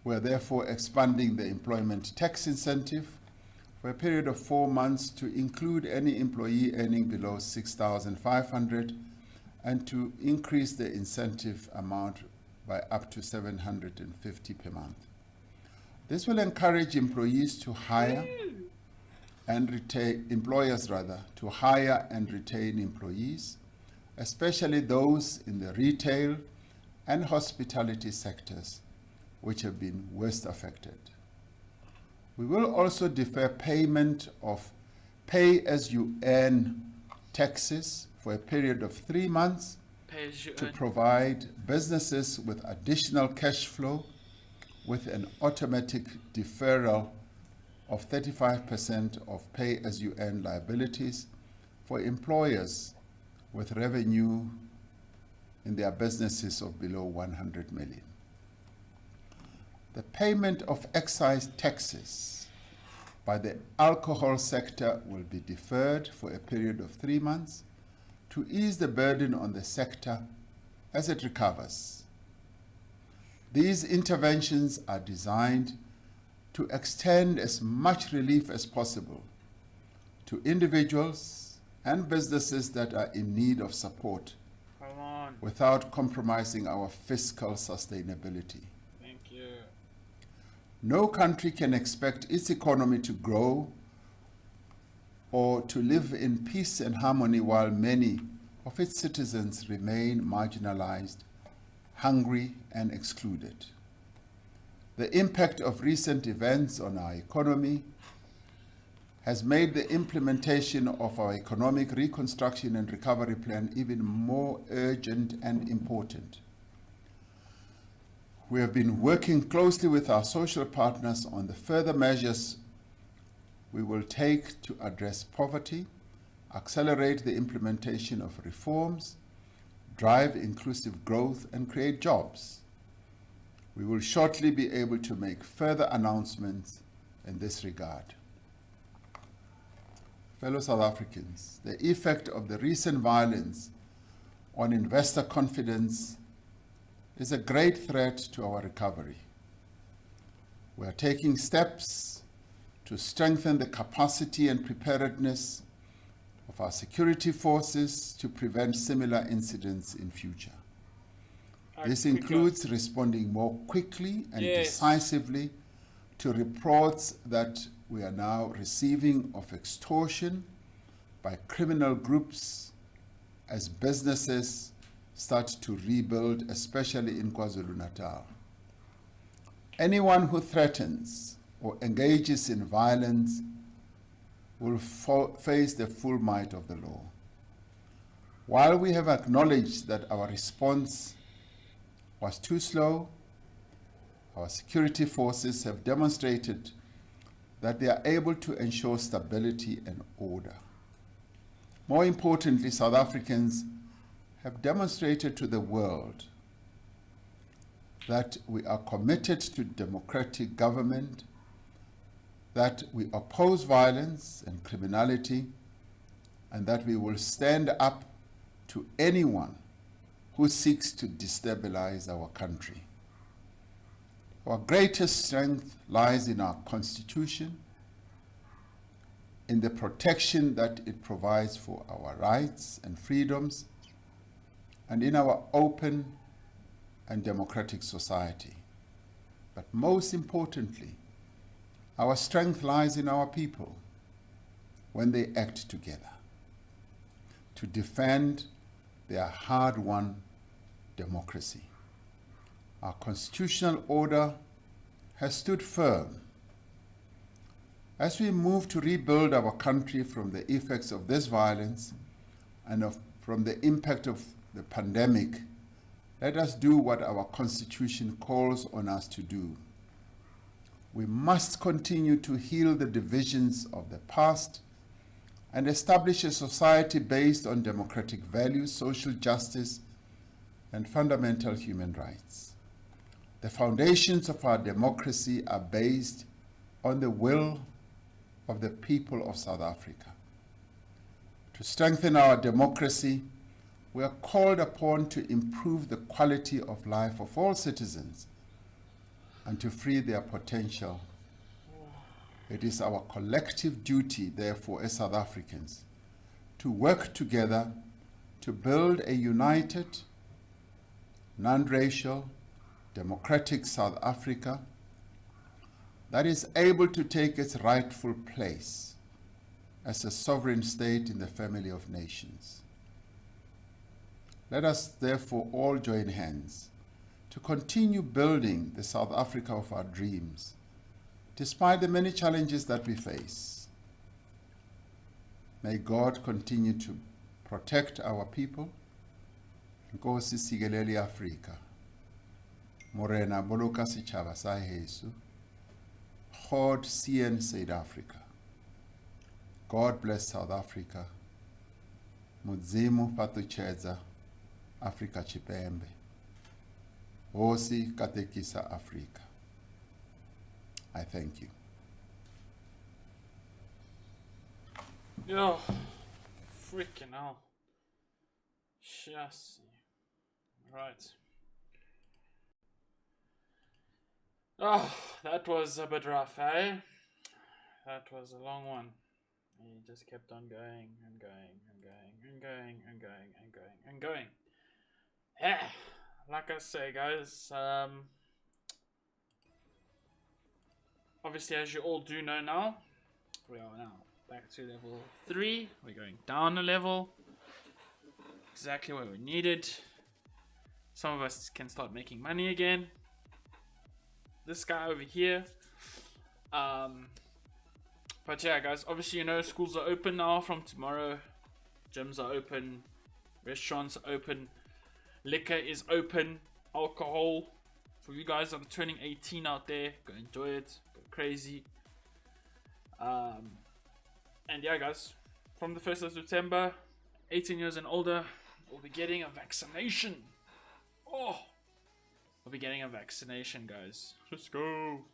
[SPEAKER 3] We are therefore expanding the employment tax incentive for a period of 4 months to include any employee earning below 6,500 and to increase the incentive amount by up to 750 per month. This will encourage employees to hire and retain, employers rather, to hire and retain employees, especially those in the retail and hospitality sectors, which have been worst affected. We will also defer payment of pay-as-you-earn taxes for a period of 3 months to provide businesses with additional cash flow with an automatic deferral of 35% of pay-as-you-earn liabilities for employers with revenue in their businesses of below 100 million. The payment of excise taxes by the alcohol sector will be deferred for a period of 3 months to ease the burden on the sector as it recovers. These interventions are designed to extend as much relief as possible to individuals and businesses that are in need of support without compromising our fiscal sustainability.
[SPEAKER 1] Thank you.
[SPEAKER 3] No country can expect its economy to grow or to live in peace and harmony while many of its citizens remain marginalized, hungry, and excluded. The impact of recent events on our economy has made the implementation of our economic reconstruction and recovery plan even more urgent and important. We have been working closely with our social partners on the further measures we will take to address poverty, accelerate the implementation of reforms, drive inclusive growth, and create jobs. We will shortly be able to make further announcements in this regard. Fellow South Africans, the effect of the recent violence on investor confidence is a great threat to our recovery. We are taking steps to strengthen the capacity and preparedness of our security forces to prevent similar incidents in future. This includes responding more quickly and decisively to reports that we are now receiving of extortion by criminal groups as businesses start to rebuild, especially in KwaZulu-Natal. Anyone who threatens or engages in violence will face the full might of the law. While we have acknowledged that our response was too slow, our security forces have demonstrated that they are able to ensure stability and order. More importantly, South Africans have demonstrated to the world that we are committed to democratic government, that we oppose violence and criminality, and that we will stand up to anyone who seeks to destabilize our country. Our greatest strength lies in our Constitution, in the protection that it provides for our rights and freedoms, and in our open and democratic society. But most importantly, our strength lies in our people when they act together to defend their hard-won democracy. Our constitutional order has stood firm. As we move to rebuild our country from the effects of this violence and from the impact of the pandemic, let us do what our Constitution calls on us to do. We must continue to heal the divisions of the past and establish a society based on democratic values, social justice, and fundamental human rights. The foundations of our democracy are based on the will of the people of South Africa. To strengthen our democracy, we are called upon to improve the quality of life of all citizens and to free their potential. It is our collective duty, therefore, as South Africans, to work together to build a united, non-racial, democratic South Africa that is able to take its rightful place as a sovereign state in the family of nations. Let us therefore all join hands to continue building the South Africa of our dreams, despite the many challenges that we face. May God continue to protect our people. Nkosi sikelele Afrika. Morena boloka setjhaba sa heso. God CN South Africa. God bless South Africa. Mudzimu patuchedza Africa Chipembe. Hosi katekisa Africa. I thank you.
[SPEAKER 1] Yo, freaking hell. Chassis. Right. Oh, that was a bit rough, eh? That was a long one. He just kept on going and going and going and going and going and going and going. Yeah, like I say, guys, obviously, as you all do know now, we are now back to level 3. We're going down a level. Exactly where we needed. Some of us can start making money again. This guy over here. But yeah, guys, obviously, you know, schools are open now from tomorrow. Gyms are open. Restaurants are open. Liquor is open. Alcohol. For you guys that are turning 18 out there, go enjoy it. Go crazy. And yeah, guys, from the 1st of September, 18 years and older will be getting a vaccination. Oh, we'll be getting a vaccination, guys. Let's go.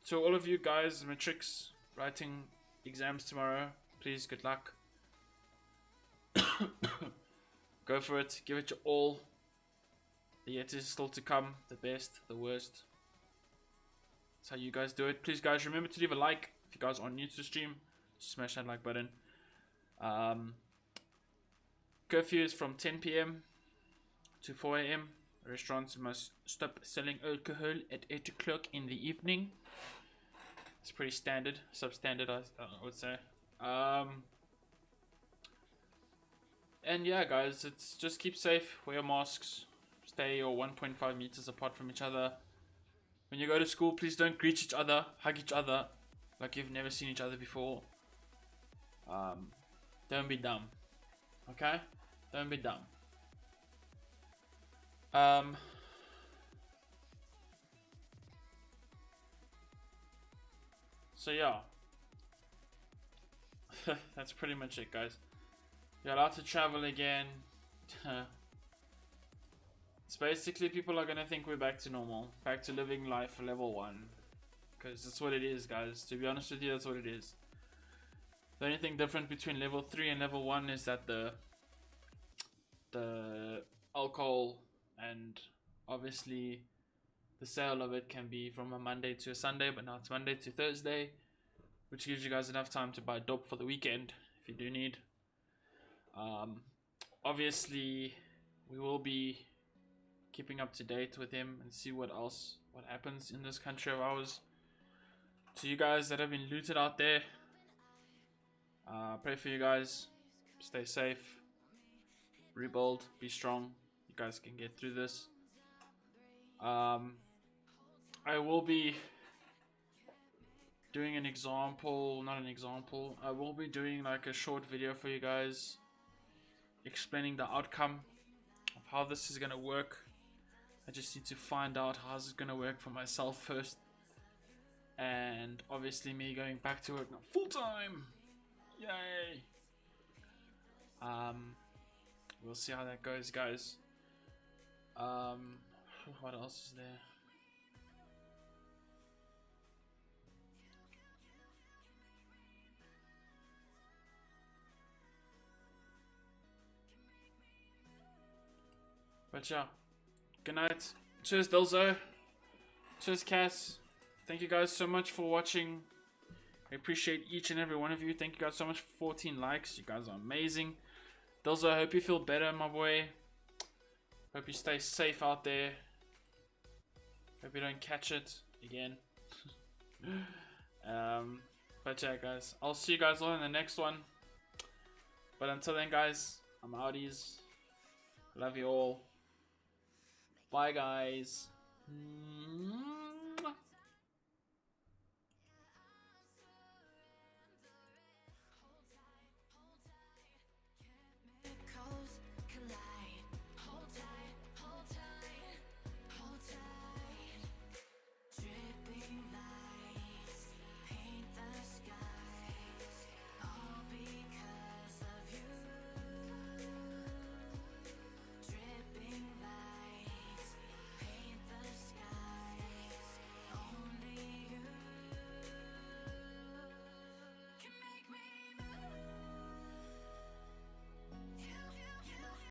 [SPEAKER 1] So all of you guys, matrix, writing exams tomorrow, please, good luck. Go for it. Give it your all. The yet is still to come. The best, the worst. That's how you guys do it. Please, guys, remember to leave a like. If you guys are new to the stream, smash that like button. Curfew is from 10 p.m. to 4 a.m. Restaurants must stop selling alcohol at 8 o'clock in the evening. It's pretty standard, substandard, I would say. And yeah, guys, it's just keep safe, wear masks, stay your 1.5 meters apart from each other. When you go to school, please don't greet each other, hug each other like you've never seen each other before. Don't be dumb, okay? Don't be dumb. So yeah, that's pretty much it, guys. You're allowed to travel again. It's basically people are gonna think we're back to normal, back to living life level 1, because that's what it is, guys. To be honest with you, that's what it is. The only thing different between level 3 and level 1 is that the alcohol and obviously the sale of it can be from a Monday to a Sunday, but now it's Monday to Thursday, which gives you guys enough time to buy dope for the weekend if you do need. Obviously we will be keeping up to date with him and see what happens in this country of ours. To you guys that have been looted out there, pray for you guys. Stay safe, rebuild, be strong. You guys can get through this. I will be doing an example, not an example. I will be doing like a short video for you guys explaining the outcome of how this is gonna work. I just need to find out how this is gonna work for myself first, and obviously me going back to work now full time. Yay! We'll see how that goes, guys. What else is there? But yeah, good night. Cheers, Delzo. Cheers, Cass. Thank you guys so much for watching. I appreciate each and every one of you. Thank you guys so much for 14 likes. You guys are amazing. Delzo, I hope you feel better, my boy. Hope you stay safe out there. Hope you don't catch it again. But yeah, guys, I'll see you guys all in the next one. But until then, guys, I'm outies. Love you all. Bye, guys.